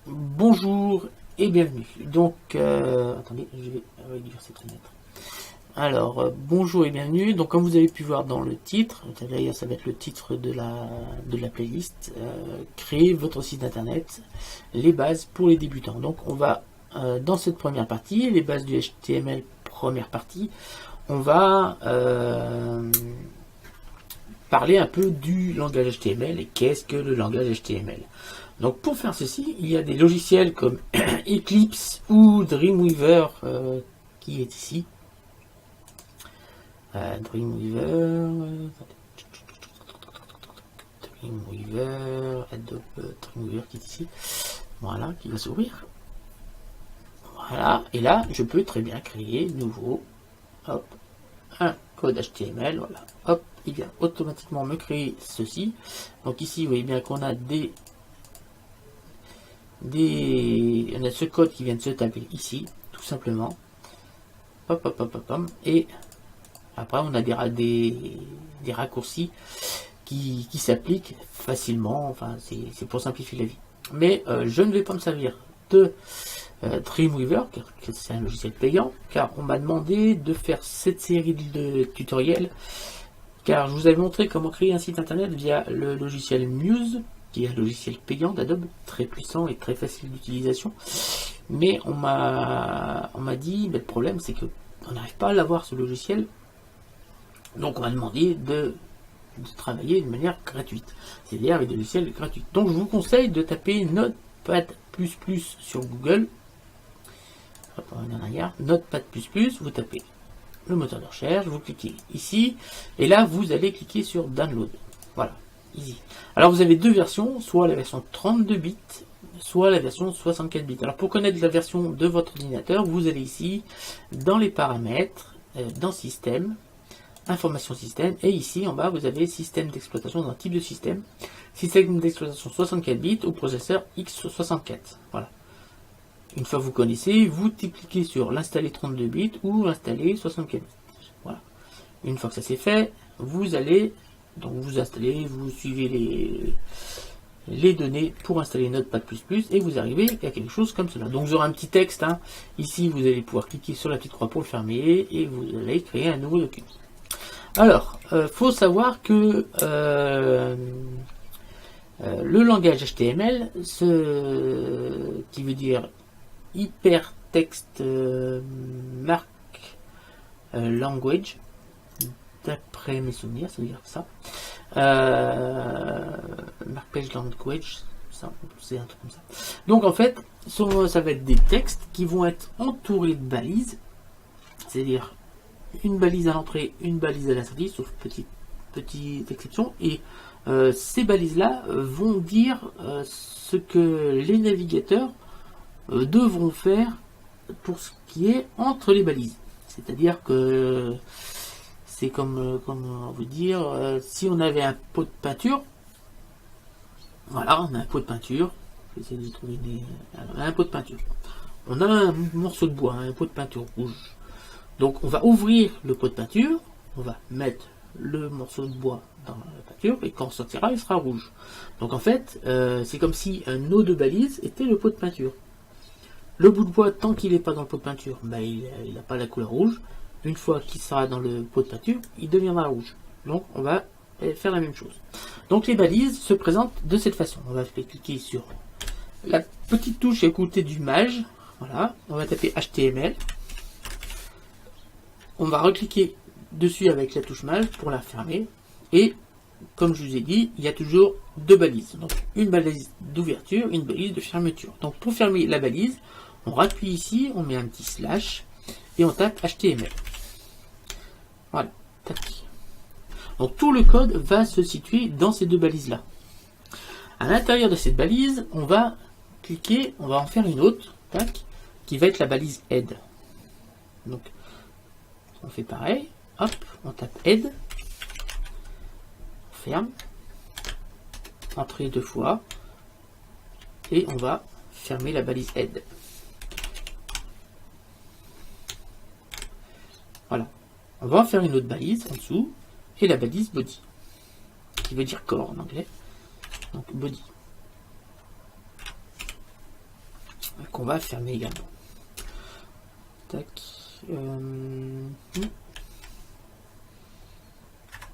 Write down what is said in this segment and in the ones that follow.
Bonjour et bienvenue. Donc, attendez, je vais réduire cette fenêtre. Alors, bonjour et bienvenue. Donc, comme vous avez pu voir dans le titre, d'ailleurs, ça va être le titre de la playlist, créer votre site internet, les bases pour les débutants. Donc, on va, dans cette première partie, les bases du HTML, première partie, on va parler un peu du langage HTML et qu'est-ce que le langage HTML. Donc pour faire ceci, il y a des logiciels comme Eclipse ou Dreamweaver qui est ici. Dreamweaver, Adobe Dreamweaver qui est ici. Voilà, qui va s'ouvrir. Voilà, et là, je peux très bien créer nouveau, hop, un code HTML, voilà, hop, il vient automatiquement me créer ceci. Donc ici, vous voyez bien qu'on a on a ce code qui vient de se taper ici, tout simplement. Hop, hop, hop, hop, hop. Et après, on a des raccourcis qui s'appliquent facilement. Enfin, c'est pour simplifier la vie. Mais je ne vais pas me servir de Dreamweaver, car c'est un logiciel payant, car on m'a demandé de faire cette série de tutoriels, car je vous avais montré comment créer un site internet via le logiciel Muse, qui est un logiciel payant d'Adobe, très puissant et très facile d'utilisation. Mais on m'a dit, mais le problème c'est que on n'arrive pas à l'avoir ce logiciel, donc on m'a demandé de travailler de manière gratuite, c'est-à-dire avec des logiciels gratuits. Donc je vous conseille de taper Notepad++ sur Google. Hop, on revient en arrière. Notepad++, vous tapez le moteur de recherche, vous cliquez ici, et là vous allez cliquer sur Download. Voilà, easy. Alors vous avez deux versions, soit la version 32 bits, soit la version 64 bits. Alors pour connaître la version de votre ordinateur, vous allez ici, dans les paramètres, dans Système, Information Système, et ici en bas vous avez Système d'exploitation d'un type de système, Système d'exploitation 64 bits ou processeur x64. Voilà. Une fois que vous connaissez, vous cliquez sur l'installer 32 bits ou l'installer 64 bits. Voilà. Une fois que ça c'est fait, vous allez, donc vous installez, vous suivez les données pour installer Notepad++ et vous arrivez à quelque chose comme cela. Donc vous aurez un petit texte, hein. Ici vous allez pouvoir cliquer sur la petite croix pour le fermer et vous allez créer un nouveau document. Alors, faut savoir que le langage HTML, qui veut dire Hypertext Mark Language, d'après mes souvenirs, ça veut dire ça. Mark Page Language, c'est un truc comme ça. Donc en fait, ça va être des textes qui vont être entourés de balises, c'est-à-dire une balise à l'entrée, une balise à la sortie, sauf petite exception, et ces balises-là vont dire ce que les navigateurs devront faire pour ce qui est entre les balises. C'est-à-dire que c'est comme on veut dire, si on avait un pot de peinture, voilà, on a un pot de peinture, je vais essayer de trouver un pot de peinture. On a un morceau de bois, un pot de peinture rouge. Donc on va ouvrir le pot de peinture, on va mettre le morceau de bois dans la peinture, et quand on sortira, il sera rouge. Donc en fait, c'est comme si un eau de balise était le pot de peinture. Le bout de bois, tant qu'il n'est pas dans le pot de peinture, bah, il n'a pas la couleur rouge. Une fois qu'il sera dans le pot de peinture, il deviendra rouge. Donc on va faire la même chose. Donc les balises se présentent de cette façon. On va cliquer sur la petite touche à côté du mage. Voilà, on va taper HTML. On va recliquer dessus avec la touche mage pour la fermer. Et comme je vous ai dit, il y a toujours deux balises. Donc une balise d'ouverture, une balise de fermeture. Donc pour fermer la balise, on appuie ici, on met un petit slash et on tape HTML. Voilà, tac. Donc tout le code va se situer dans ces deux balises-là. À l'intérieur de cette balise, on va cliquer, on va en faire une autre, tac, qui va être la balise head. Donc on fait pareil, hop, on tape head, on ferme, entrer deux fois, et on va fermer la balise head. Voilà. On va en faire une autre balise en dessous, et la balise body, qui veut dire corps en anglais. Donc body. qu'on va fermer également. Tac.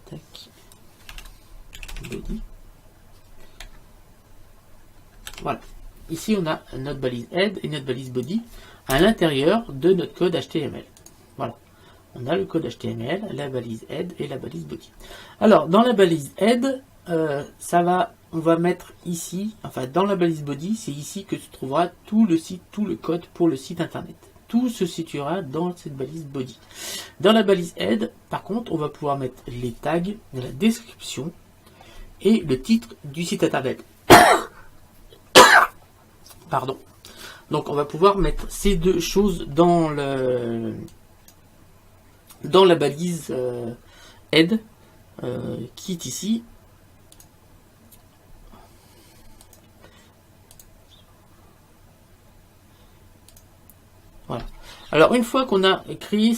Tac. Body. Voilà. Ici, on a notre balise head et notre balise body à l'intérieur de notre code HTML. Voilà. On a le code HTML, la balise head et la balise body. Alors, dans la balise head, on va mettre ici, enfin, dans la balise body, c'est ici que se trouvera tout le site, tout le code pour le site internet. Tout se situera dans cette balise body. Dans la balise head, par contre, on va pouvoir mettre les tags, la description et le titre du site internet. Pardon. Donc on va pouvoir mettre ces deux choses dans la balise head qui est ici. Voilà. Alors une fois qu'on a créé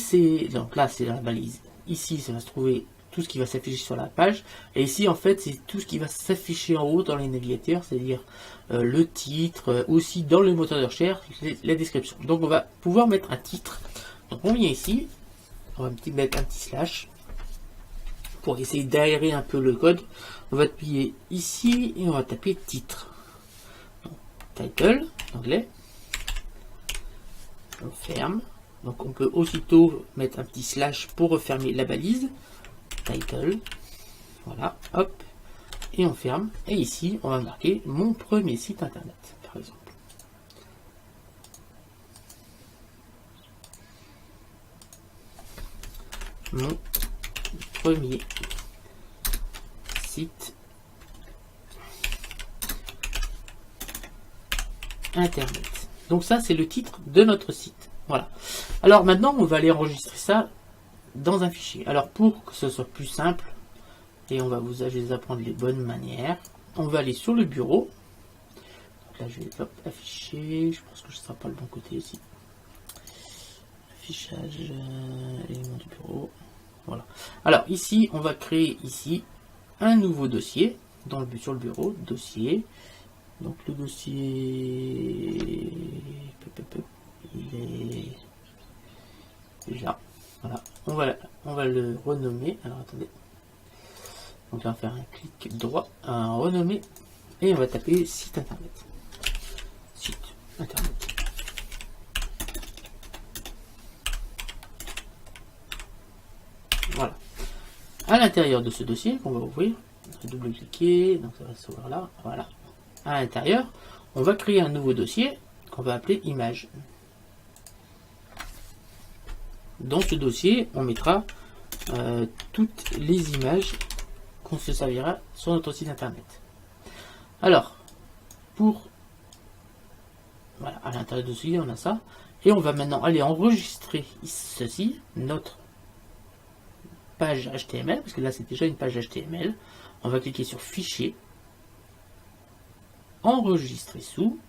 donc là c'est la balise. Ici ça va se trouver tout ce qui va s'afficher sur la page. Et ici en fait c'est tout ce qui va s'afficher en haut dans les navigateurs, c'est-à-dire le titre, aussi dans le moteur de recherche, la description. Donc on va pouvoir mettre un titre. Donc on vient ici, on va mettre un petit slash pour essayer d'aérer un peu le code. On va appuyer ici et on va taper titre. Donc, title, anglais. On ferme. Donc on peut aussitôt mettre un petit slash pour refermer la balise. Title. Voilà, hop. Et on ferme. Et ici, on va marquer mon premier site internet, par exemple. Mon premier site internet. Donc ça, c'est le titre de notre site. Voilà. Alors maintenant, on va aller enregistrer ça dans un fichier. Alors pour que ce soit plus simple, et on va vous apprendre les bonnes manières, on va aller sur le bureau. Donc là, je vais afficher. Je pense que ce ne sera pas le bon côté aussi. Affichage, éléments du bureau. Voilà. Alors ici, on va créer ici un nouveau dossier sur le bureau, dossier. Donc le dossier, il est là. Voilà. On va le renommer. Alors attendez. Donc on va faire un clic droit, un renommer, et on va taper site internet. Site internet. Voilà. À l'intérieur de ce dossier qu'on va ouvrir, on va double-cliquer, donc ça va s'ouvrir là. Voilà. À l'intérieur, on va créer un nouveau dossier qu'on va appeler image. Dans ce dossier, on mettra toutes les images qu'on se servira sur notre site internet. Alors, voilà, à l'intérieur de ceci, on a ça. Et on va maintenant aller enregistrer ceci, notre page HTML, parce que là c'est déjà une page HTML. On va cliquer sur Fichier, Enregistrer sous.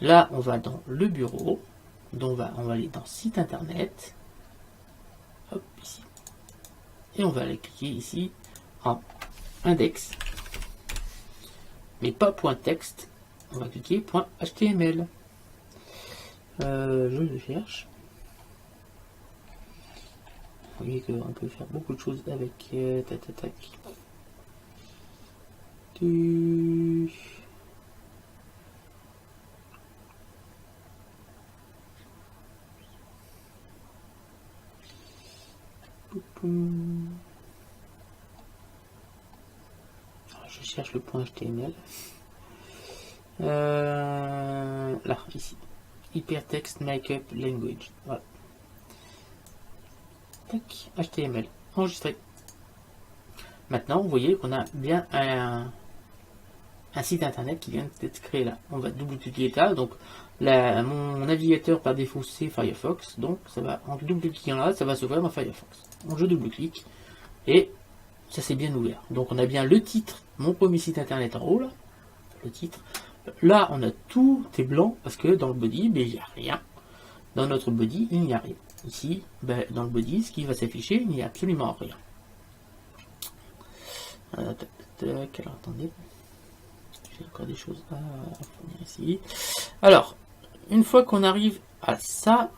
Là, on va dans le bureau. Donc on va aller dans Site internet. Hop, ici. Et on va aller cliquer ici en index, mais pas .text, on va cliquer .html. Je le cherche. Vous voyez qu'on peut faire beaucoup de choses avec tac. Je cherche le point HTML. Là, ici. Hypertext Markup Language. Voilà. Tac, HTML. Enregistré. Maintenant, vous voyez qu'on a bien un site internet qui vient d'être créé là. On va double-cliquer là. Donc, mon navigateur par défaut c'est Firefox. Donc, ça va, en double-cliquant là, ça va s'ouvrir dans Firefox. Donc, je double-clique et ça s'est bien ouvert. Donc, on a bien le titre, mon premier site internet en haut là. Le titre. Là, on a tout est blanc parce que dans le body, ben, il n'y a rien. Dans notre body, il n'y a rien. Ici, ben, dans le body, ce qui va s'afficher, il n'y a absolument rien. Alors, attendez. j'ai encore des choses à fournir ici. Alors, une fois qu'on arrive à ça,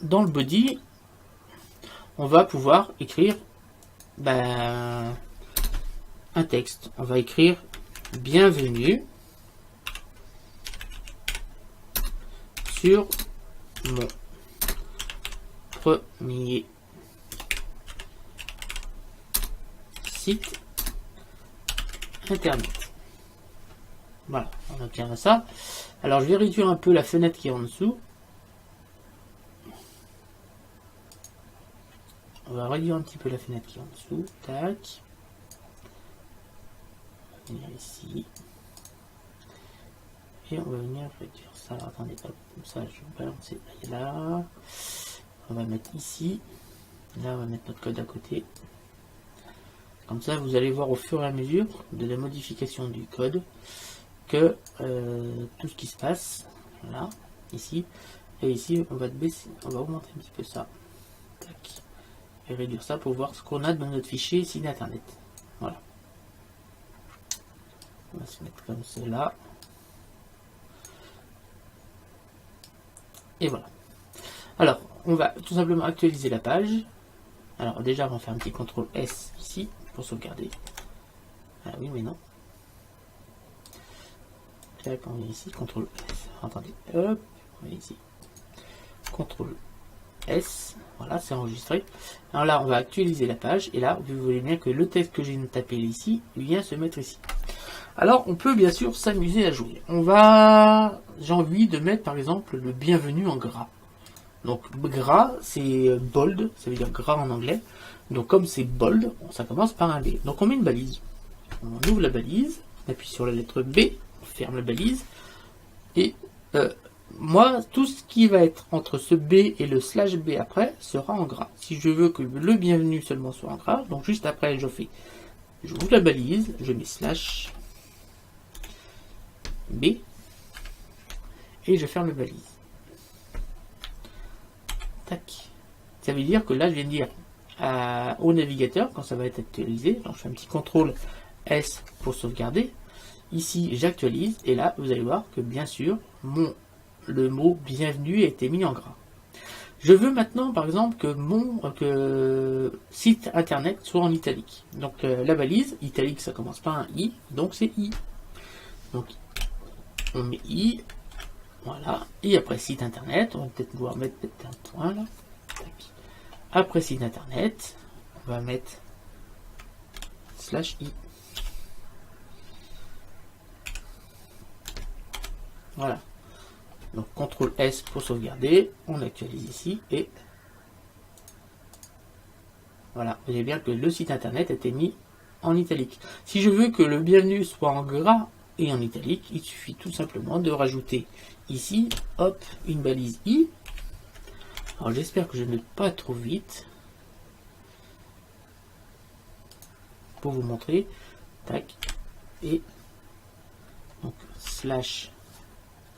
dans le body, on va pouvoir écrire un texte. On va écrire bienvenue sur mon premier site internet. Voilà, on obtient ça. Alors je vais réduire un peu la fenêtre qui est en dessous. On va réduire un petit peu la fenêtre qui est en dessous. Tac. On va venir ici. Et on va venir réduire ça. Attendez, hop, comme ça je vais balancer là. On va mettre ici. Là on va mettre notre code à côté. Comme ça vous allez voir au fur et à mesure de la modification du code que tout ce qui se passe. Là, ici. Et ici on va baisser, on va augmenter un petit peu ça. Tac. Et réduire ça pour voir ce qu'on a dans notre fichier site internet. Voilà. On va se mettre comme cela. Et voilà. Alors, on va tout simplement actualiser la page. Alors déjà, on va faire un petit CTRL S ici pour sauvegarder. Ah oui, mais non. Tac, on vient ici, CTRL S. Attendez, hop, on vient ici. CTRL S, voilà, c'est enregistré. Alors là, on va actualiser la page. Et là, vous voyez bien que le texte que j'ai tapé ici vient se mettre ici. Alors, on peut bien sûr s'amuser à jouer. J'ai envie de mettre par exemple le bienvenue en gras. Donc gras, c'est bold, ça veut dire gras en anglais. Donc comme c'est bold, ça commence par un B. Donc on met une balise. On ouvre la balise, on appuie sur la lettre B, on ferme la balise. Et moi, tout ce qui va être entre ce B et le slash B après sera en gras. Si je veux que le bienvenue seulement soit en gras, donc juste après je ouvre la balise, je mets slash B et je ferme la balise. Tac. Ça veut dire que là, je viens de dire au navigateur, quand ça va être actualisé, donc je fais un petit CTRL S pour sauvegarder. Ici, j'actualise, et là, vous allez voir que bien sûr, le mot bienvenue a été mis en gras. Je veux maintenant, par exemple, que mon site internet soit en italique. Donc la balise, italique, ça commence par un I, donc c'est I. Donc on met I. Voilà, et après site internet, on va peut-être pouvoir mettre un point là. Après site internet, on va mettre slash i. Voilà. Donc CTRL S pour sauvegarder, on actualise ici et voilà, vous voyez bien que le site internet a été mis en italique. Si je veux que le bienvenue soit en gras et en italique, il suffit tout simplement de rajouter ici, hop, une balise I. Alors j'espère que je ne vais pas trop vite pour vous montrer. Tac. Et donc slash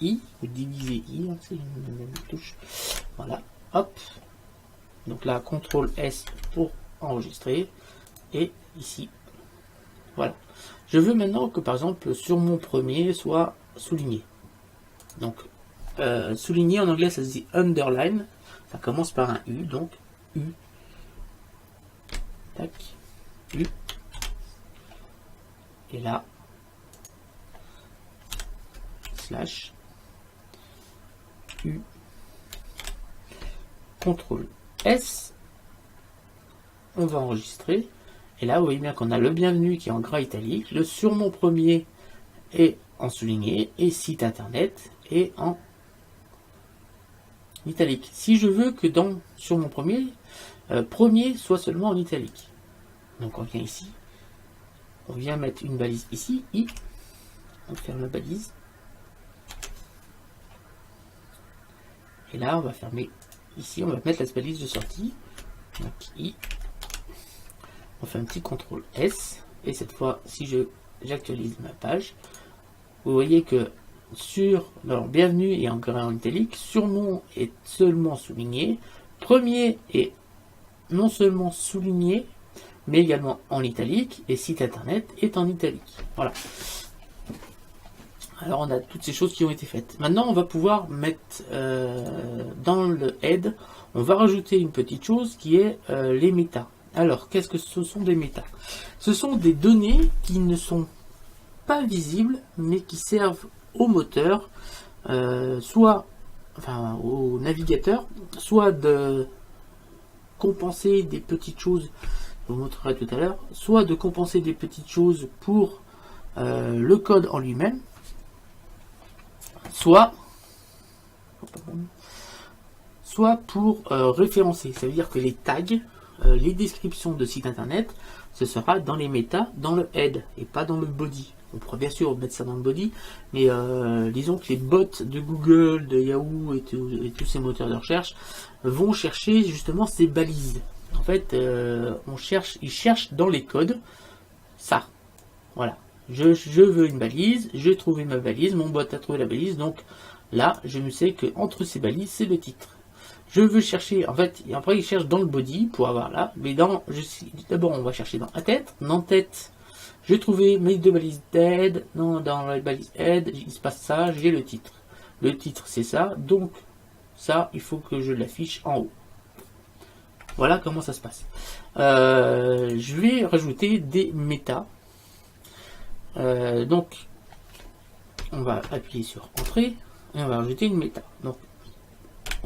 I, ou diviser I, hein, c'est une même touche. Voilà, hop. Donc là, CTRL S pour enregistrer. Et ici, voilà. Je veux maintenant que par exemple sur mon premier soit souligné. Donc souligné en anglais ça se dit underline. Ça commence par un U, donc U. Tac. U. Et là, slash U. CTRL S. On va enregistrer. Et là, vous voyez bien qu'on a le bienvenu qui est en gras italique, le sur mon premier est en souligné, et site internet est en italique. Si je veux que sur mon premier, premier soit seulement en italique. Donc on vient ici, on vient mettre une balise ici, I, on ferme la balise. Et là, on va fermer ici, on va mettre la balise de sortie, donc I. On fait un petit CTRL S, et cette fois, si j'actualise ma page, vous voyez que bienvenue est en gras en italique, surnom est seulement souligné, premier est non seulement souligné, mais également en italique, et site internet est en italique. Voilà. Alors on a toutes ces choses qui ont été faites. Maintenant on va pouvoir mettre dans le head, on va rajouter une petite chose qui est les méta. Alors qu'est-ce que ce sont des méta? Ce sont des données qui ne sont pas visibles mais qui servent au moteur, soit au navigateur, soit de compenser des petites choses, je vous montrerai tout à l'heure, soit de compenser des petites choses pour le code en lui-même, soit pour référencer. Ça veut dire que les tags, les descriptions de sites internet, ce sera dans les méta, dans le head et pas dans le body. On pourrait bien sûr mettre ça dans le body, mais disons que les bots de Google, de Yahoo et tous ces moteurs de recherche vont chercher justement ces balises. En fait, ils cherchent dans les codes ça. Voilà. Je veux une balise, j'ai trouvé ma balise, mon bot a trouvé la balise, donc là, je me sais que entre ces balises, c'est le titre. Je veux chercher, en fait, et après il cherche dans le body pour avoir là, mais d'abord on va chercher dans la tête, j'ai trouvé mes deux balises d'aide, dans la balise aide, il se passe ça, j'ai le titre. Le titre c'est ça, donc ça, il faut que je l'affiche en haut. Voilà comment ça se passe. Je vais rajouter des méta. Donc, on va appuyer sur Entrée et on va rajouter une méta. Donc,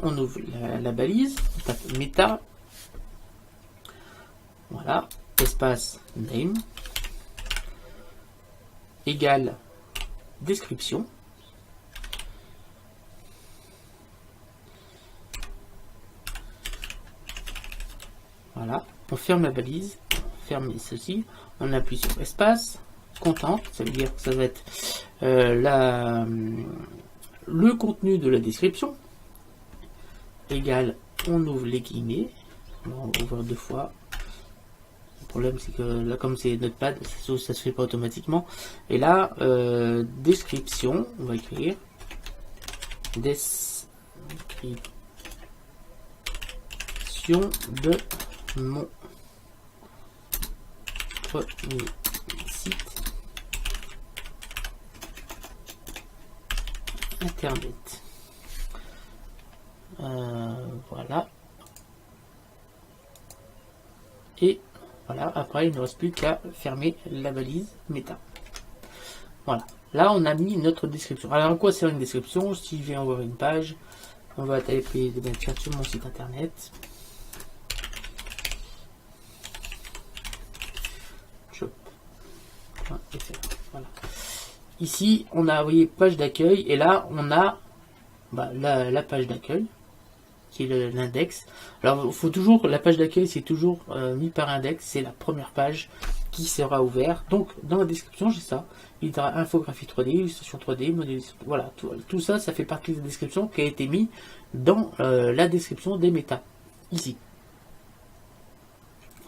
on ouvre la balise, on tape méta, voilà, espace name, égale description. Voilà, on ferme la balise, on ferme ceci, on appuie sur espace, content, ça veut dire que ça va être le contenu de la description, égale, on ouvre les guillemets, on va ouvrir deux fois. Le problème c'est que là comme c'est Notepad, ça se fait pas automatiquement. Et là, description, on va écrire description de mon premier site internet. Voilà. Et voilà, après il ne reste plus qu'à fermer la balise méta. Voilà. Là on a mis notre description. Alors en quoi sert une description? Si je viens ouvrir une page, on va taper sur mon site internet. Voilà. Ici on a, vous voyez, page d'accueil, et là on a la page d'accueil qui est l'index. Alors il faut toujours, la page d'accueil c'est toujours mis par index, c'est la première page qui sera ouverte. Donc dans la description j'ai ça, il y aura infographie 3D, illustration 3D, modélisation, voilà, tout ça, ça fait partie de la description qui a été mis dans la description des méta, ici.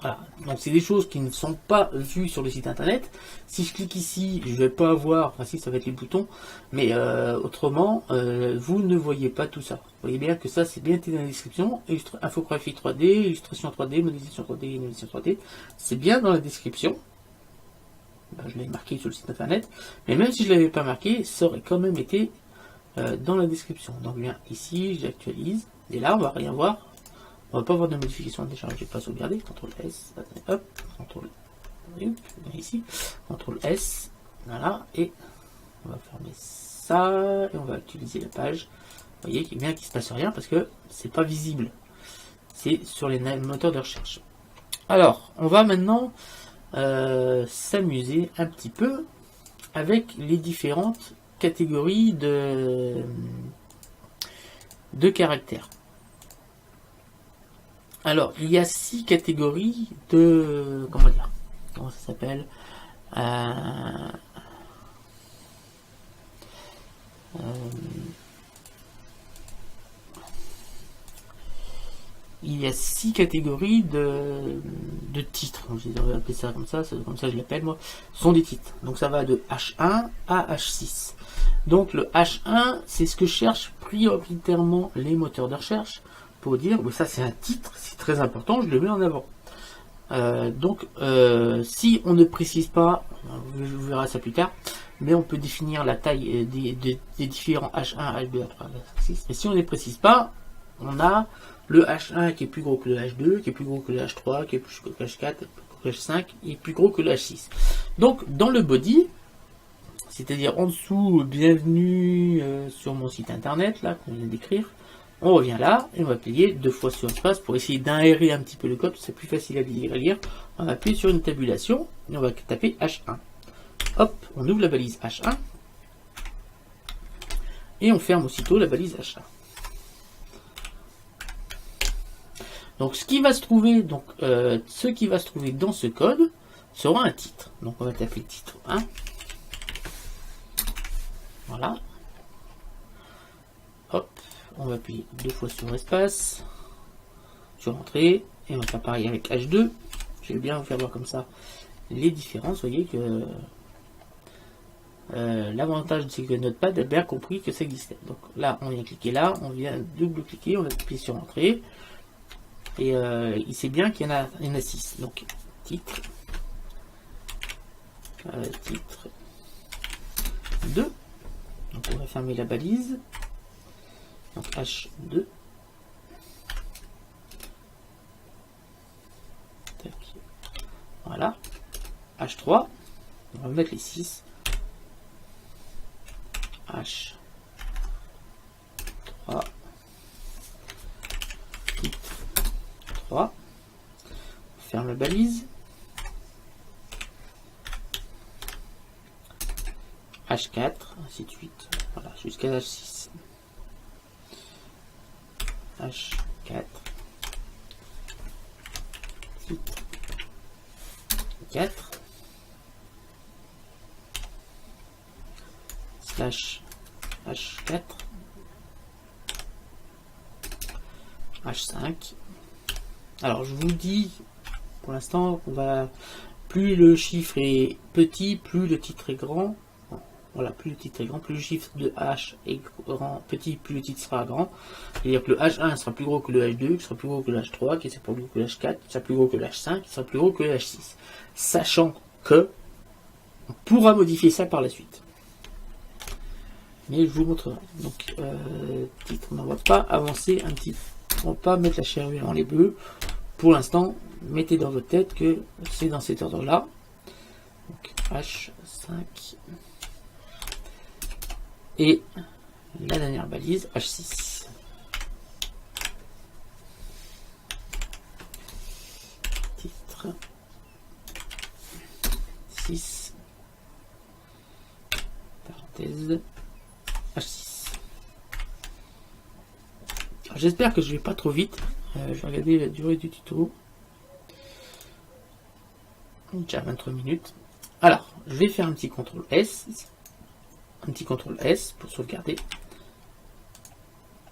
Voilà, donc c'est des choses qui ne sont pas vues sur le site internet. Si je clique ici, je vais pas avoir, enfin si, ça va être les boutons, mais autrement, vous ne voyez pas tout ça. Vous voyez bien que ça, c'est bien été dans la description. Infographie 3D, illustration 3D, modélisation 3D, modélisation 3D, c'est bien dans la description. Ben, je l'ai marqué sur le site internet, mais même si je ne l'avais pas marqué, ça aurait quand même été dans la description. Donc bien ici, j'actualise, et là, on va rien voir. On va pas avoir de modification déjà, je vais pas sauvegarder, CTRL S, hop, CTRL ici, CTRL S, voilà, et on va fermer ça, et on va utiliser la page. Vous voyez qu'il bien qu'il se passe rien parce que c'est pas visible. C'est sur les moteurs de recherche. Alors, on va maintenant s'amuser un petit peu avec les différentes catégories de caractères. Alors, il y a 6 catégories de... Comment ça s'appelle il y a 6 catégories de titres. Je vais appeler ça comme ça je l'appelle moi. Ce sont des titres. Donc ça va de H1 à H6. Donc le H1, c'est ce que cherchent prioritairement les moteurs de recherche pour dire, oui, ça c'est un titre, c'est très important, je le mets en avant. Donc, si on ne précise pas, je verrai ça plus tard, mais on peut définir la taille des différents H1, H2, H3, H6. Et si on ne les précise pas, on a le H1 qui est plus gros que le H2, qui est plus gros que le H3, qui est plus gros que le H4, qui est plus gros que le H5, et plus gros que le H6. Donc, dans le body, c'est-à-dire en dessous, bienvenue sur mon site internet, là, qu'on vient d'écrire, on revient là, et on va appuyer 2 fois sur espace pour essayer d'aérer un petit peu le code, c'est plus facile à lire. On va appuyer sur une tabulation, et on va taper H1. Hop, on ouvre la balise H1, et on ferme aussitôt la balise H1. Donc ce qui va se trouver, dans ce code sera un titre. Donc on va taper titre 1. Voilà. Hop, on va appuyer 2 fois sur espace, sur entrée, et on va faire pareil avec H2. Je vais bien vous faire voir comme ça les différences. Vous voyez que l'avantage c'est que Notepad a bien compris que ça existait. Donc là, on vient cliquer là, on vient double-cliquer, on appuie sur entrée, et il sait bien qu'il y en a 6. Donc titre, titre 2. Donc on va fermer la balise. Donc H2. Tac. Voilà. H3. On va mettre les 6. H3. Titre 3. On ferme la balise. H4, ainsi de suite. Voilà, jusqu'à H6. H4. Titre 4. Slash H4. H5. Alors, je vous dis, pour l'instant, on va, plus le chiffre est petit, plus le titre est grand. Voilà, plus le titre est grand, plus le chiffre de H est grand, petit, plus le titre sera grand. C'est-à-dire que le H1 sera plus gros que le H2, qui sera plus gros que le H3, qui sera plus gros que le H4, qui sera plus gros que le H5, qui sera plus gros que le H6. Sachant que on pourra modifier ça par la suite. Mais je vous montrerai. Donc, titre, on ne va pas avancer un petit peu. On ne va pas mettre la charrue dans les bœufs. Pour l'instant, mettez dans votre tête que c'est dans cet ordre-là. Donc, H5. Et la dernière balise, H6. Titre 6. Parenthèse. H6. J'espère que je vais pas trop vite. Je vais regarder la durée du tuto. Déjà 23 minutes. Alors, je vais faire un petit CTRL S. Un petit CTRL S pour sauvegarder.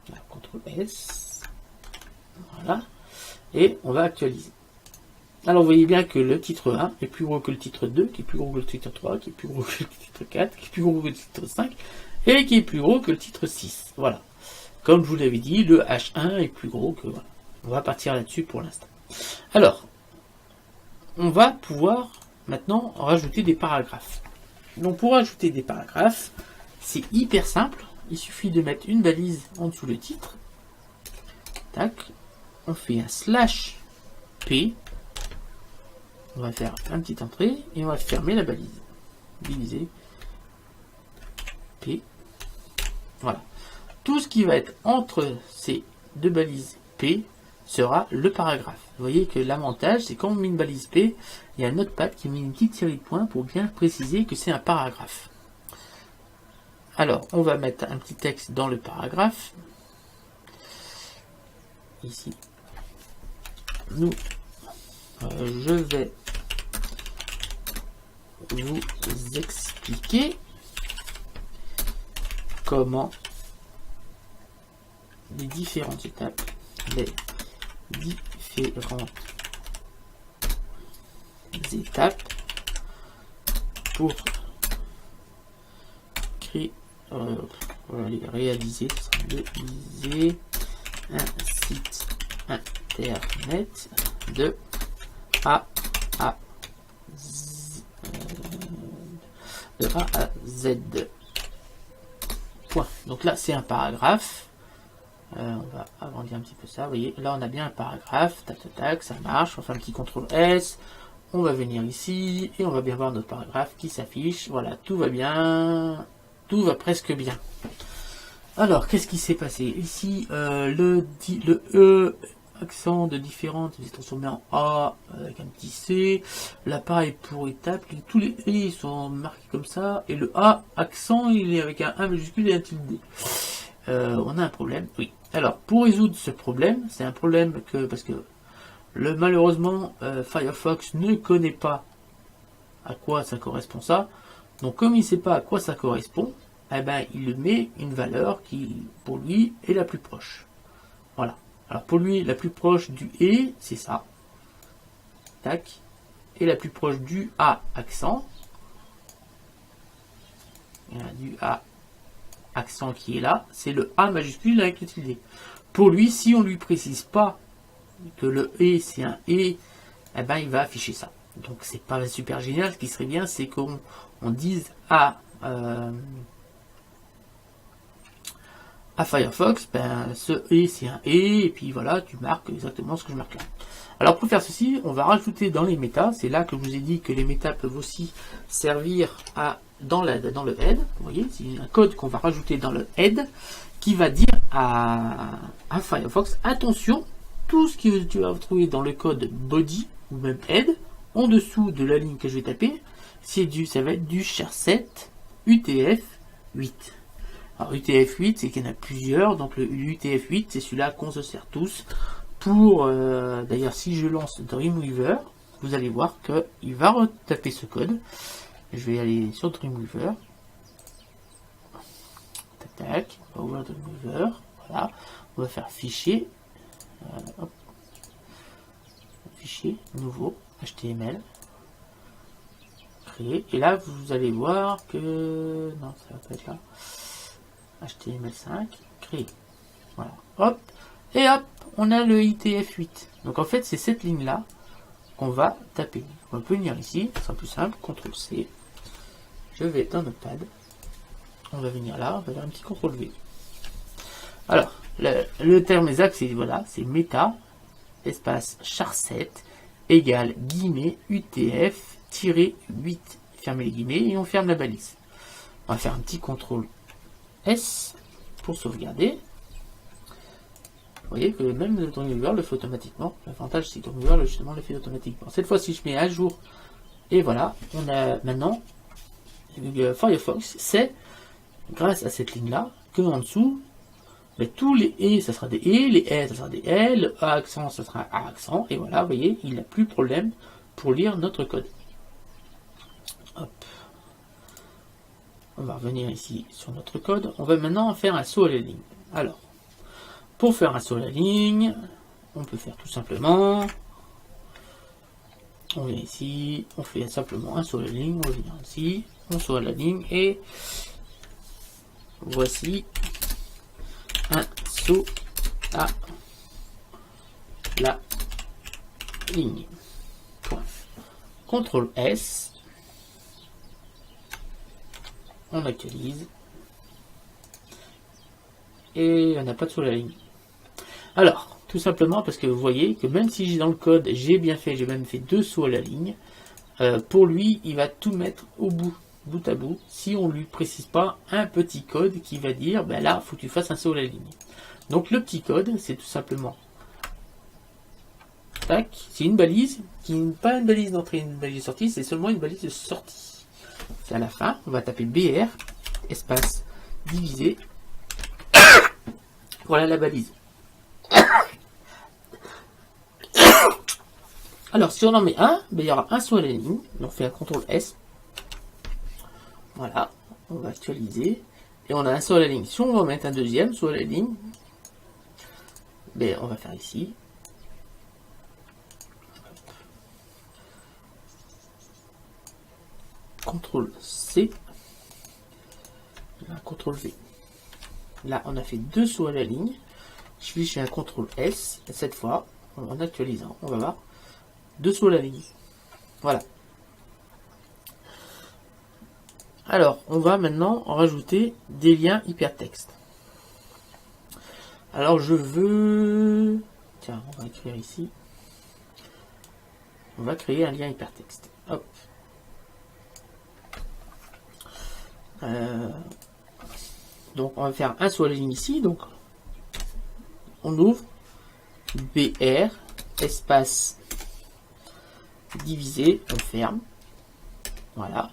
CTRL S. Voilà. Et on va actualiser. Alors vous voyez bien que le titre 1 est plus gros que le titre 2, qui est plus gros que le titre 3, qui est plus gros que le titre 4, qui est plus gros que le titre 5, et qui est plus gros que le titre 6. Voilà. Comme je vous l'avais dit, le H1 est plus gros que... Voilà. On va partir là-dessus pour l'instant. Alors, on va pouvoir maintenant rajouter des paragraphes. Donc pour rajouter des paragraphes, c'est hyper simple. Il suffit de mettre une balise en dessous le titre. Tac. On fait un slash P. On va faire un petit entrée et on va fermer la balise. Diviser P. Voilà. Tout ce qui va être entre ces deux balises P sera le paragraphe. Vous voyez que l'avantage, c'est quand on met une balise P, il y a un Notepad qui met une petite série de points pour bien préciser que c'est un paragraphe. Alors, on va mettre un petit texte dans le paragraphe. Ici. Je vais vous expliquer comment les différentes étapes, pour créer, réaliser un site internet de A à Z, de A à Z. Point. Donc là, c'est un paragraphe. On va agrandir un petit peu ça. Vous voyez, là, on a bien un paragraphe. Tac, tac, tac, ça marche. On fait un petit CTRL S. On va venir ici et on va bien voir notre paragraphe qui s'affiche. Voilà, tout va bien. Tout va presque bien. Alors, qu'est-ce qui s'est passé? Ici, le E accent de différentes est transformé en A avec un petit C. Là, pareil pour étape, tous les E sont marqués comme ça. Et le A accent, il est avec un 1 majuscule et un tilde. On a un problème, oui. Alors, pour résoudre ce problème, c'est un problème parce que malheureusement, Firefox ne connaît pas à quoi ça correspond ça. Donc, comme il ne sait pas à quoi ça correspond, eh ben, il met une valeur qui, pour lui, est la plus proche. Voilà. Alors, pour lui, la plus proche du « et », c'est ça. Tac. Et la plus proche du « a » accent. Il y a du « a » accent qui est là. C'est le « a » majuscule avec le tilde. Pour lui, si on ne lui précise pas que le « et » c'est un « et », eh ben, il va afficher ça. Donc, c'est pas super génial. Ce qui serait bien, c'est qu'on dise à Firefox, ben, ce et c'est un et puis voilà, tu marques exactement ce que je marque là. Alors pour faire ceci, on va rajouter dans les méta, c'est là que je vous ai dit que les méta peuvent aussi servir dans le head, vous voyez, c'est un code qu'on va rajouter dans le head, qui va dire à Firefox, attention, tout ce que tu vas trouver dans le code body, ou même head, en dessous de la ligne que je vais taper, ça va être du char7 UTF-8. Alors UTF-8, c'est qu'il y en a plusieurs, donc le UTF-8, c'est celui-là qu'on se sert tous pour, d'ailleurs si je lance Dreamweaver, vous allez voir qu'il va retaper ce code. Je vais aller sur Dreamweaver, tac tac, on va ouvrir Dreamweaver, voilà, on va faire fichier, hop. Fichier, nouveau, HTML, créer, et là vous allez voir que, non ça va pas être là, HTML5, créer. Voilà. Hop. Et hop, on a le ITF8. Donc en fait, c'est cette ligne-là qu'on va taper. On peut venir ici, ce sera plus simple, CTRL-C. Je vais dans Notepad. On va venir là, on va faire un petit CTRL-V. Alors, le terme exact, c'est voilà, c'est méta, espace char7, égale guillemets UTF-8. Fermez les guillemets et on ferme la balise. On va faire un petit CTRL S pour sauvegarder. Vous voyez que même le Dreamweaver le fait automatiquement. L'avantage, c'est que Dreamweaver justement le fait automatiquement. Cette fois-ci, je mets à jour. Et voilà, on a maintenant Firefox. C'est grâce à cette ligne-là que en dessous, mais tous les et, ça sera des et, les et, ça sera des L, le A accent, ça sera un A accent. Et voilà, vous voyez, il n'a plus de problème pour lire notre code. Hop. On va revenir ici sur notre code. On va maintenant faire un saut à la ligne. Alors, pour faire un saut à la ligne, on peut faire tout simplement, on vient ici, on fait simplement un saut à la ligne, on vient ici, on saute à la ligne et voici un saut à la ligne. Point. CTRL S. On actualise et on n'a pas de saut à la ligne. Alors, tout simplement parce que vous voyez que même si dans le code j'ai bien fait, j'ai même fait 2 sauts à la ligne, pour lui il va tout mettre au bout à bout, si on lui précise pas un petit code qui va dire ben là faut que tu fasses un saut à la ligne. Donc le petit code c'est tout simplement tac, c'est une balise qui n'est pas une balise d'entrée, une balise de sortie, c'est seulement une balise de sortie. C'est à la fin, on va taper BR, espace divisé. Voilà la balise. Alors, si on en met un, ben, il y aura un saut à la ligne. On fait un CTRL S. Voilà, on va actualiser. Et on a un saut à la ligne. Si on va mettre un deuxième saut à la ligne, ben, on va faire ici. CTRL C, CTRL V. Là, on a fait 2 sauts à la ligne. Je vais chez un CTRL S, et cette fois, en actualisant, on va voir dessous la ligne. Voilà. Alors, on va maintenant en rajouter des liens hypertextes. Alors, je veux... Tiens, on va écrire ici. On va créer un lien hypertexte. Hop. Donc, on va faire un sur la ligne ici. Donc, on ouvre BR, espace divisé, on ferme. Voilà.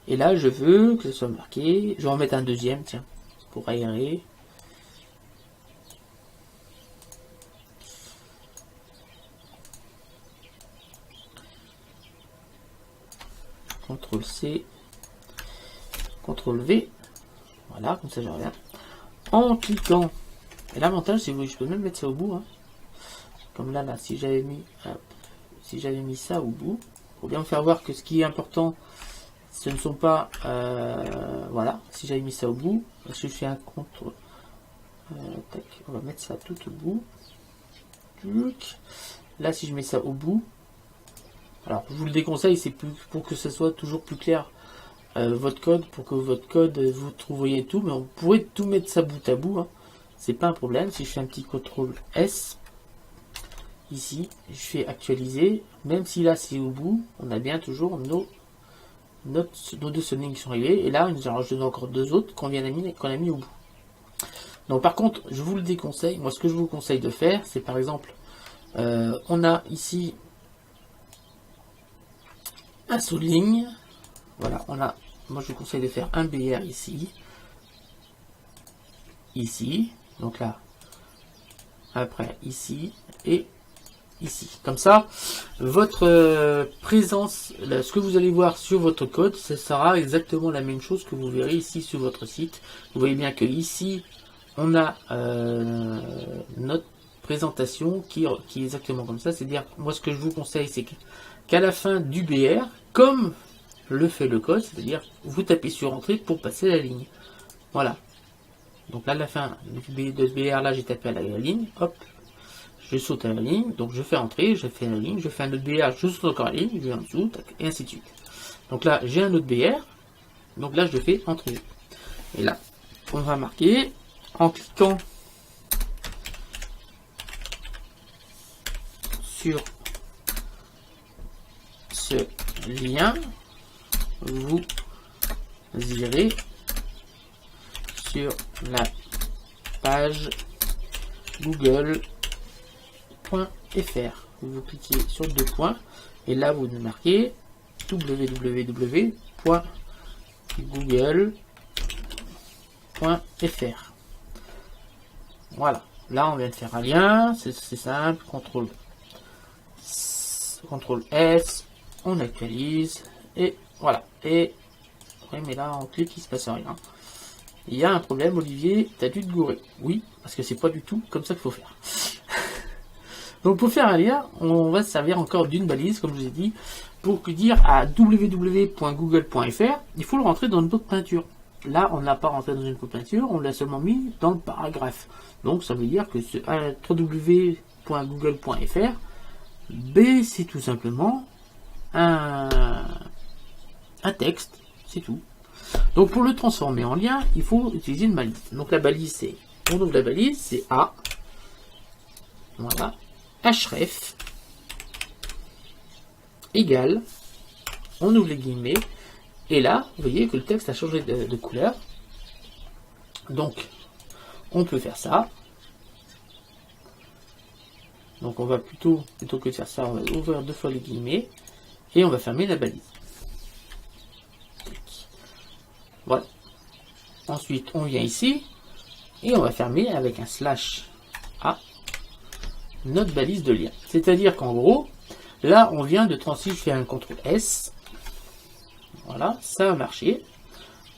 Et là, je veux que ce soit marqué. Je vais en mettre un deuxième, tiens, pour aérer. CTRL C, CTRL V. Voilà, comme ça, je reviens. En cliquant. Et l'avantage, c'est que je peux même mettre ça au bout. Hein. Comme là, si j'avais mis, ça au bout, pour bien me faire voir que ce qui est important, ce ne sont pas, voilà, si j'avais mis ça au bout, je fais un CTRL, tac, on va mettre ça tout au bout. Là, si je mets ça au bout, alors je vous le déconseille, c'est pour que ce soit toujours plus clair votre code, pour que votre code vous trouviez tout, mais on pourrait tout mettre ça bout à bout. Hein. C'est pas un problème. Si je fais un petit CTRL S, ici, je fais actualiser, même si là c'est au bout, on a bien toujours nos deux sonnings qui sont arrivés, et là il nous en rajoute encore deux autres qu'on a mis au bout. Donc par contre, je vous le déconseille. Moi, ce que je vous conseille de faire, c'est par exemple, on a ici un sous-ligne. Voilà, moi je vous conseille de faire un BR ici. Ici. Donc là, après ici et ici. Comme ça, votre présence, ce que vous allez voir sur votre code, ce sera exactement la même chose que vous verrez ici sur votre site. Vous voyez bien que ici, on a notre présentation qui est exactement comme ça. C'est-à-dire, moi ce que je vous conseille, c'est qu'à la fin du BR, comme le fait le code, c'est-à-dire vous tapez sur Entrée pour passer la ligne. Voilà. Donc là, à la fin de ce BR, là, j'ai tapé à la ligne, hop, je saute à la ligne, donc je fais entrer, je fais la ligne, je fais un autre BR, je saute encore à la ligne, je vais en dessous, tac, et ainsi de suite. Donc là, j'ai un autre BR, donc là, je fais entrer. Et là, on va marquer, en cliquant sur ce lien, vous irez sur la page google.fr. Vous cliquez sur deux points et là vous marquez www.google.fr. Voilà, là on vient de faire un lien, c'est simple, CTRL S, on actualise et voilà. Et oui, mais là on clique, il se passe rien. Il y a un problème, Olivier, t'as dû te gourer. Oui, parce que c'est pas du tout comme ça qu'il faut faire. Donc pour faire un lien, on va se servir encore d'une balise, comme je vous ai dit, pour dire à www.google.fr, il faut le rentrer dans une autre peinture. Là, on ne l'a pas rentré dans une autre peinture, on l'a seulement mis dans le paragraphe. Donc ça veut dire que ce www.google.fr, B, c'est tout simplement un texte, c'est tout. Donc pour le transformer en lien, il faut utiliser une balise. Donc la balise, c'est, on ouvre la balise, c'est A, voilà, href, égale, on ouvre les guillemets, et là, vous voyez que le texte a changé de couleur. Donc, on peut faire ça. Donc on va plutôt que de faire ça, on va ouvrir deux fois les guillemets, et on va fermer la balise. Voilà. Ensuite, on vient ici et on va fermer avec un slash A notre balise de lien. C'est-à-dire qu'en gros, là, on vient de transférer, je fais un CTRL S. Voilà, ça a marché.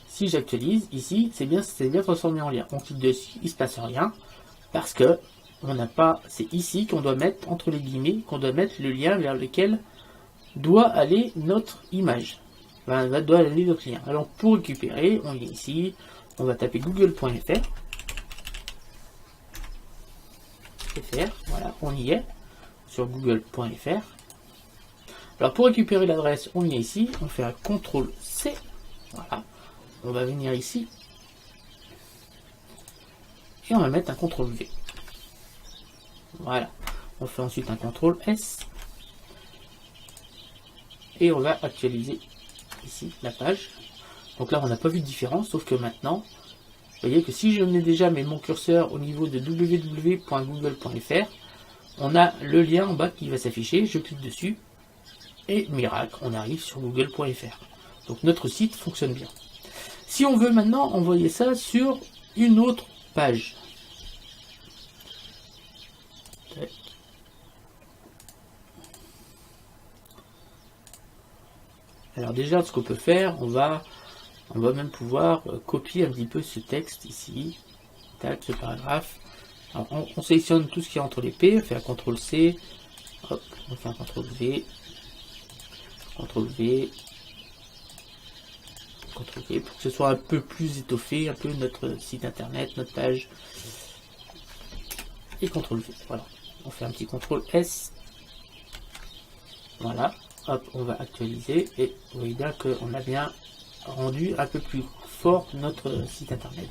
Si j'actualise ici, c'est bien transformé en lien. On clique dessus, il ne se passe rien parce que on n'a pas. C'est ici qu'on doit mettre entre les guillemets, qu'on doit mettre le lien vers lequel doit aller notre image. Doit aller notre lien. Alors pour récupérer, on vient ici, on va taper google.fr. Voilà, on y est sur google.fr. Alors pour récupérer l'adresse, on y est ici, on fait un CTRL C. Voilà, on va venir ici et on va mettre un CTRL V. Voilà, on fait ensuite un CTRL S et on va actualiser ici la page. Donc là, on n'a pas vu de différence, sauf que maintenant, vous voyez que si je mets déjà mon curseur au niveau de www.google.fr, on a le lien en bas qui va s'afficher, je clique dessus, et miracle, on arrive sur google.fr. Donc notre site fonctionne bien. Si on veut maintenant envoyer ça sur une autre page, alors déjà, ce qu'on peut faire, on va même pouvoir copier un petit peu ce texte ici, ce paragraphe. Alors, on sélectionne tout ce qui est entre les P, on fait un CTRL C, hop, on fait un CTRL V, CTRL V, CTRL V, pour que ce soit un peu plus étoffé, un peu notre site internet, notre page, et CTRL V, voilà. On fait un petit CTRL S, voilà, hop, on va actualiser, et vous voyez bien qu'on a bien rendu un peu plus fort notre site internet.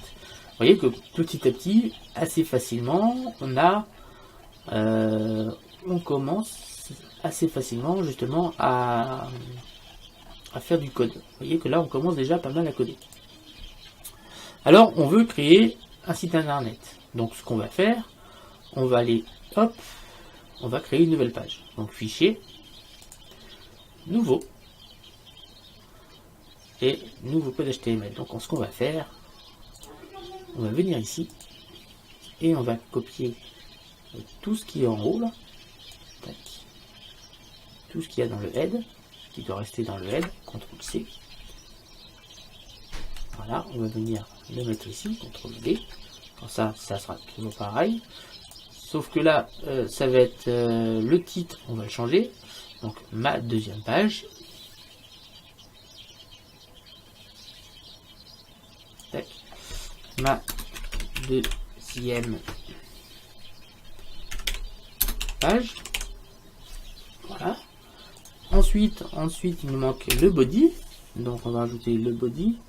Vous voyez que petit à petit, assez facilement, on commence assez facilement justement à faire du code. Vous voyez que là, on commence déjà pas mal à coder. Alors, on veut créer un site internet. Donc, ce qu'on va faire, on va aller, hop, on va créer une nouvelle page. Donc, fichier, nouveau, et nouveau code HTML. Donc, ce qu'on va faire, on va venir ici, et on va copier tout ce qui est en haut, là. Tac. Tout ce qu'il y a dans le head, qui doit rester dans le head, CTRL C. Voilà, on va venir le mettre ici, CTRL V. Comme ça sera toujours pareil. Sauf que là, ça va être le titre, on va le changer. Donc, ma deuxième page. Tac. Ma deuxième page. Voilà. Ensuite, il nous manque le body. Donc, on va ajouter le body.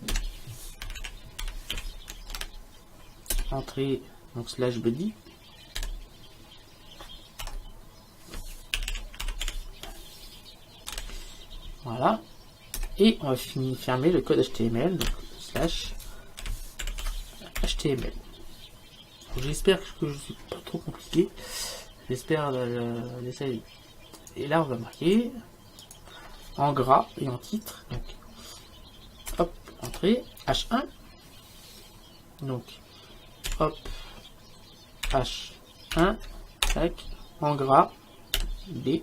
Entrée, donc slash body. Voilà. Et on va fermer le code HTML, donc slash HTML. J'espère que je ne suis pas trop compliqué. J'espère l'essayer. Et là, on va marquer en gras et en titre. Donc, hop, entrée, H1. Donc, hop, H1, tac, en gras, B,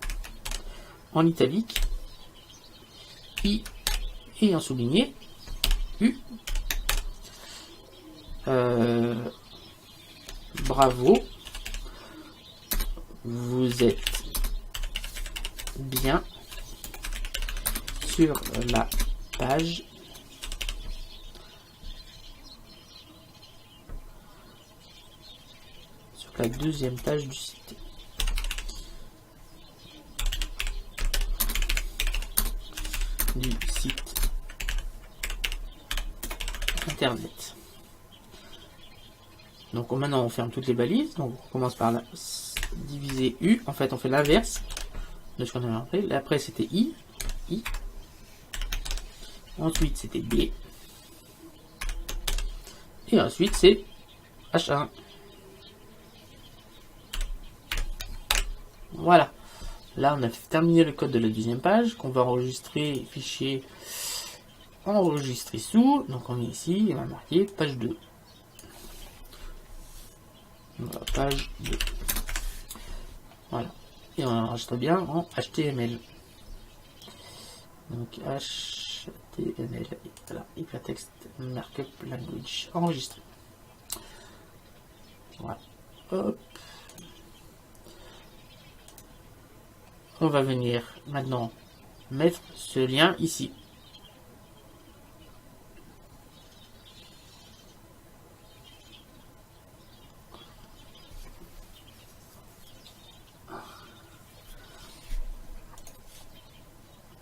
en italique, I et en souligné, U. Bravo, vous êtes bien sur la page la deuxième page du site. Internet. Donc maintenant on ferme toutes les balises. Donc on commence par la diviser U. En fait on fait l'inverse de ce qu'on avait appris. Après c'était I. Ensuite c'était B. Et ensuite c'est H1. Voilà. Là, on a terminé le code de la deuxième page qu'on va enregistrer, fichier enregistrer sous. Donc on est ici, on va marquer page 2. Voilà, page 2. Voilà. Et on enregistre bien en HTML. Donc HTML. Voilà, Hypertext Markup Language. Enregistré. Voilà. Hop. On va venir maintenant mettre ce lien ici.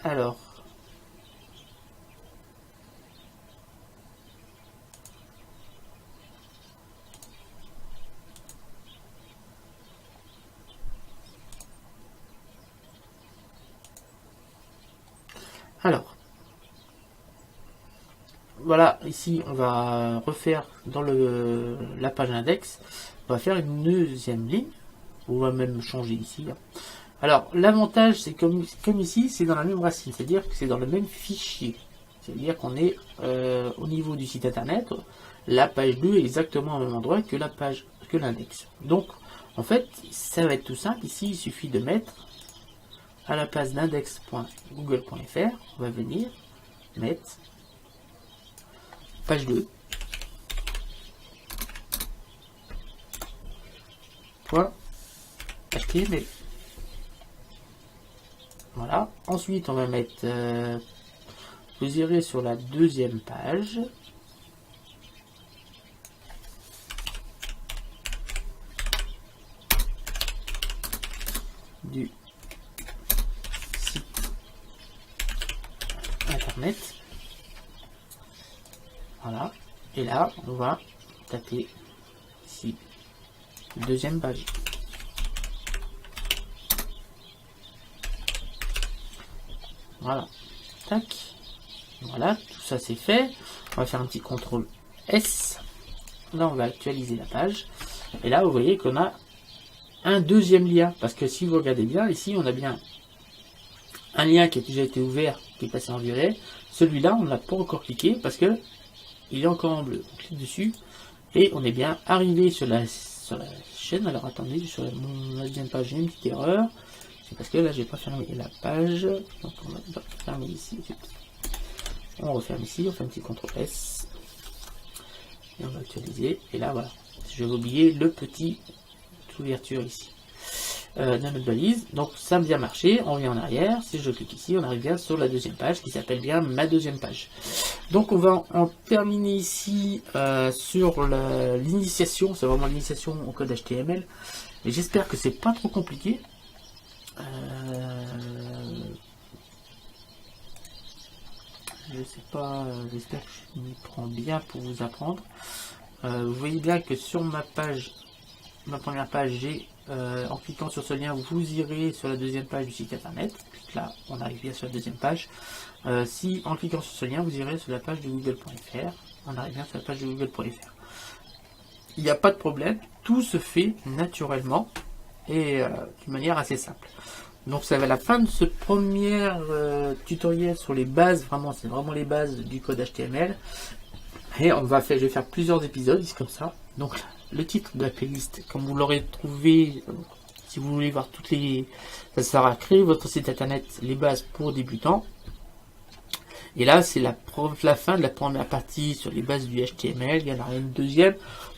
Alors, voilà, ici on va refaire dans la page index, on va faire une deuxième ligne, on va même changer ici. Alors l'avantage c'est comme ici, c'est dans la même racine, c'est-à-dire que c'est dans le même fichier, c'est-à-dire qu'on est au niveau du site internet, la page 2 est exactement au même endroit que la page, que l'index. Donc en fait ça va être tout simple, ici il suffit de mettre à la place d'index.google.fr, on va venir mettre page 2. Point HTML. Voilà. Ensuite, on va mettre. Vous irez sur la deuxième page. Du site internet. Voilà. Et là, on va taper ici. Deuxième page. Voilà. Tac. Voilà, tout ça c'est fait. On va faire un petit contrôle S. Là, on va actualiser la page. Et là, vous voyez qu'on a un deuxième lien. Parce que si vous regardez bien, ici, on a bien un lien qui a déjà été ouvert, qui est passé en violet. Celui-là, on n'a pas encore cliqué parce que il est encore en bleu. On clique dessus et on est bien arrivé sur la chaîne. Alors attendez, sur la deuxième page, j'ai une petite erreur. C'est parce que là, j'ai pas fermé la page. Donc on va fermer ici. On referme ici, on fait un petit CTRL S. Et on va actualiser. Et là, voilà. Je vais oublier le petit ouverture ici. Dans notre balise. Donc ça a bien marché. On revient en arrière. Si je clique ici, on arrive bien sur la deuxième page qui s'appelle bien ma deuxième page. Donc on va en terminer ici sur l'initiation. C'est vraiment l'initiation au code HTML. Et j'espère que c'est pas trop compliqué. Je sais pas, j'espère que je m'y prends bien pour vous apprendre. Vous voyez bien que sur ma page, ma première page, j'ai en cliquant sur ce lien, vous irez sur la deuxième page du site internet. Là, on arrive bien sur la deuxième page. Si en cliquant sur ce lien, vous irez sur la page de google.fr, on arrive bien sur la page de google.fr. Il n'y a pas de problème, tout se fait naturellement et d'une manière assez simple. Donc ça va à la fin de ce premier tutoriel sur les bases, vraiment c'est vraiment les bases du code HTML. Et je vais faire plusieurs épisodes, c'est comme ça. Donc le titre de la playlist, comme vous l'aurez trouvé, si vous voulez voir toutes les... Ça sera créer votre site internet, les bases pour débutants. Et là c'est la fin de la première partie sur les bases du HTML, il y en aura une deuxième.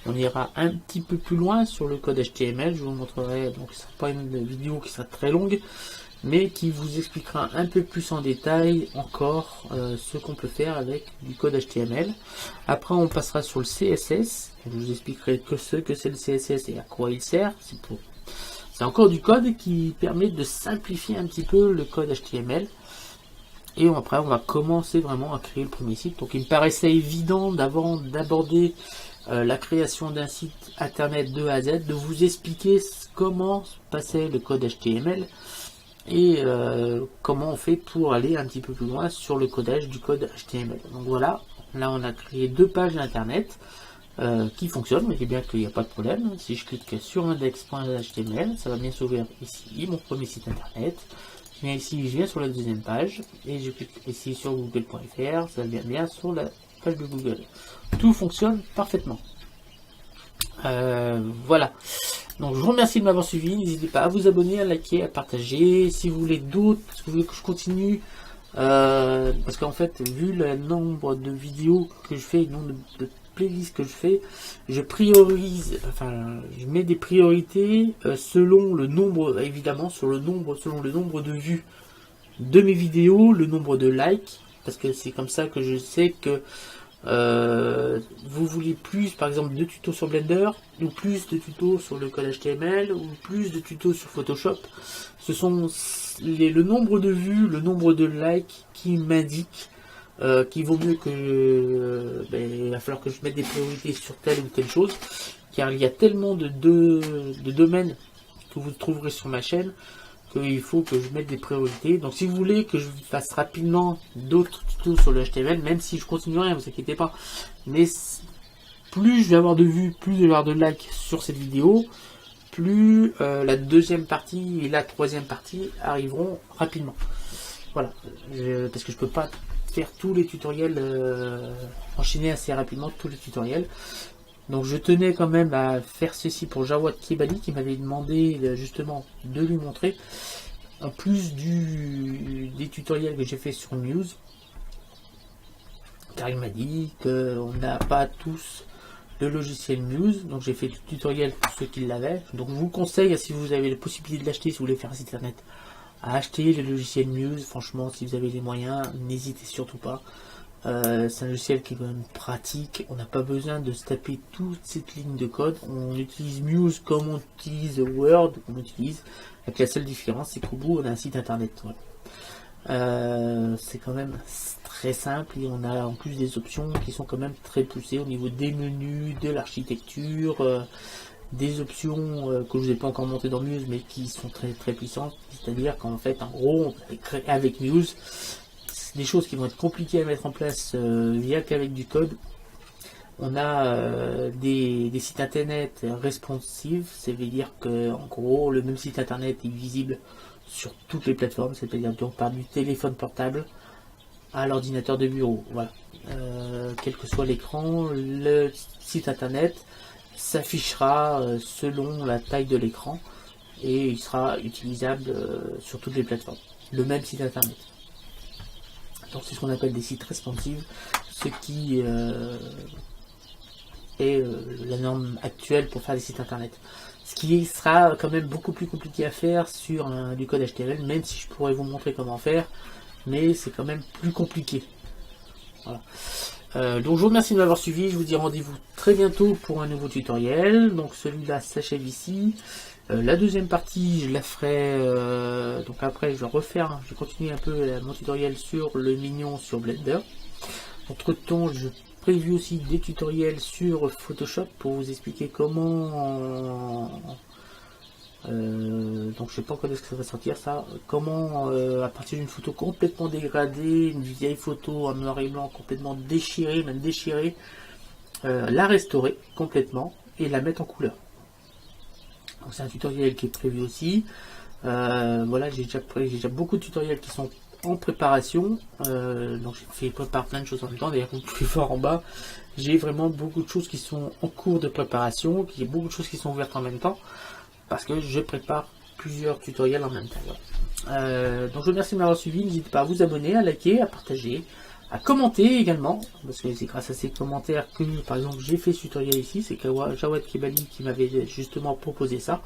On ira un petit peu plus loin sur le code HTML, je vous montrerai, donc ce sera pas une vidéo qui sera très longue, mais qui vous expliquera un peu plus en détail encore ce qu'on peut faire avec du code HTML. Après on passera sur le CSS, je vous expliquerai ce que c'est le CSS et à quoi il sert. C'est encore du code qui permet de simplifier un petit peu le code HTML. Et après on va commencer vraiment à créer le premier site. Donc il me paraissait évident d'aborder la création d'un site internet de A à Z, de vous expliquer comment passait le code HTML et comment on fait pour aller un petit peu plus loin sur le codage du code HTML. Donc voilà, là on a créé deux pages internet qui fonctionnent, vous voyez bien qu'il n'y a pas de problème. Si je clique sur index.html, ça va bien s'ouvrir ici mon premier site internet. Je viens ici, je viens sur la deuxième page et je clique ici sur google.fr, ça vient bien sur la page de Google. Tout fonctionne parfaitement. Voilà. Donc je vous remercie de m'avoir suivi. N'hésitez pas à vous abonner, à liker, à partager. Si vous voulez d'autres, si vous voulez que je continue, parce qu'en fait, vu le nombre de vidéos que je fais, le nombre de playlists que je fais, je priorise, enfin, je mets des priorités selon le nombre, évidemment, selon le nombre de vues de mes vidéos, le nombre de likes, parce que c'est comme ça que je sais que Vous voulez plus, par exemple, de tutos sur Blender, ou plus de tutos sur le code HTML, ou plus de tutos sur Photoshop. Ce sont le nombre de vues, le nombre de likes qui m'indiquent qu'il vaut mieux que il va falloir que je mette des priorités sur telle ou telle chose, car il y a tellement de domaines que vous trouverez sur ma chaîne qu'il faut que je mette des priorités. Donc si vous voulez que je fasse rapidement d'autres tutos sur le HTML, même si je continuerai, ne vous inquiétez pas, mais plus je vais avoir de vues, plus je vais avoir de likes sur cette vidéo, plus la deuxième partie et la troisième partie arriveront rapidement. Voilà, parce que je peux pas faire tous les tutoriels, enchaîner assez rapidement tous les tutoriels. Donc je tenais quand même à faire ceci pour Jawad Kebali qui m'avait demandé justement de lui montrer, en plus des tutoriels que j'ai fait sur Muse, car il m'a dit qu'on n'a pas tous le logiciel Muse, donc j'ai fait le tutoriel pour ceux qui l'avaient. Donc je vous conseille, si vous avez la possibilité de l'acheter, si vous voulez faire un site internet, à acheter le logiciel Muse. Franchement, si vous avez les moyens, n'hésitez surtout pas. C'est un logiciel qui est quand même pratique, on n'a pas besoin de se taper toute cette ligne de code, on utilise Muse comme on utilise Word, avec la seule différence c'est qu'au bout on a un site internet. Voilà. C'est quand même très simple et on a en plus des options qui sont quand même très poussées au niveau des menus, de l'architecture, des options que je n'ai pas encore montées dans Muse mais qui sont très très puissantes, c'est-à-dire qu'en fait en gros avec Muse, des choses qui vont être compliquées à mettre en place via qu'avec du code. On a des sites internet responsive, ça veut dire que en gros le même site internet est visible sur toutes les plateformes, c'est-à-dire donc par du téléphone portable à l'ordinateur de bureau. Voilà. Quel que soit l'écran, le site internet s'affichera selon la taille de l'écran et il sera utilisable sur toutes les plateformes. Le même site internet. Donc c'est ce qu'on appelle des sites responsive, ce qui est la norme actuelle pour faire des sites internet. Ce qui sera quand même beaucoup plus compliqué à faire sur du code HTML, même si je pourrais vous montrer comment faire, mais c'est quand même plus compliqué. Voilà. Donc je vous remercie de m'avoir suivi, je vous dis rendez-vous très bientôt pour un nouveau tutoriel. Donc celui-là s'achève ici. La deuxième partie, je la ferai, donc après je vais continuer un peu mon tutoriel sur le mignon sur Blender. Entre temps, je prévu aussi des tutoriels sur Photoshop pour vous expliquer comment, donc je sais pas quand est-ce que ça va sortir ça, comment à partir d'une photo complètement dégradée, une vieille photo en noir et blanc complètement déchirée, même déchirée, la restaurer complètement et la mettre en couleur. C'est un tutoriel qui est prévu aussi. Voilà, j'ai déjà beaucoup de tutoriels qui sont en préparation. Donc j'ai préparé plein de choses en même temps. D'ailleurs, vous pouvez voir en bas, j'ai vraiment beaucoup de choses qui sont en cours de préparation, il y a beaucoup de choses qui sont ouvertes en même temps, parce que je prépare plusieurs tutoriels en même temps. Voilà. Donc je vous remercie de m'avoir suivi. N'hésitez pas à vous abonner, à liker, à partager, à commenter également, parce que c'est grâce à ces commentaires que, par exemple, j'ai fait ce tutoriel ici. C'est Jawad Kebali qui m'avait justement proposé ça,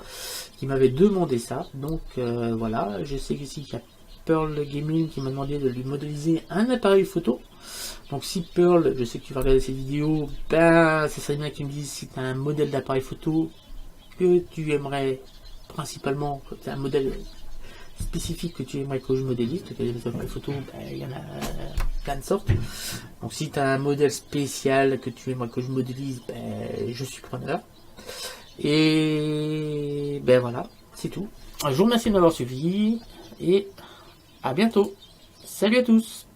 qui m'avait demandé ça. Donc voilà, je sais ici qu'il y a Pearl Gaming qui m'a demandé de lui modéliser un appareil photo. Donc si Pearl, je sais que tu vas regarder cette vidéo, ben ça serait bien que tu me dises si tu as un modèle d'appareil photo que tu aimerais principalement, que tu as un modèle spécifique que tu aimerais que je modélise, parce que les appareils photo, il y en a plein de sortes. Donc si tu as un modèle spécial que tu aimerais que je modélise, je suis preneur. Et ben voilà, c'est tout. Je vous remercie de m'avoir suivi et à bientôt. Salut à tous.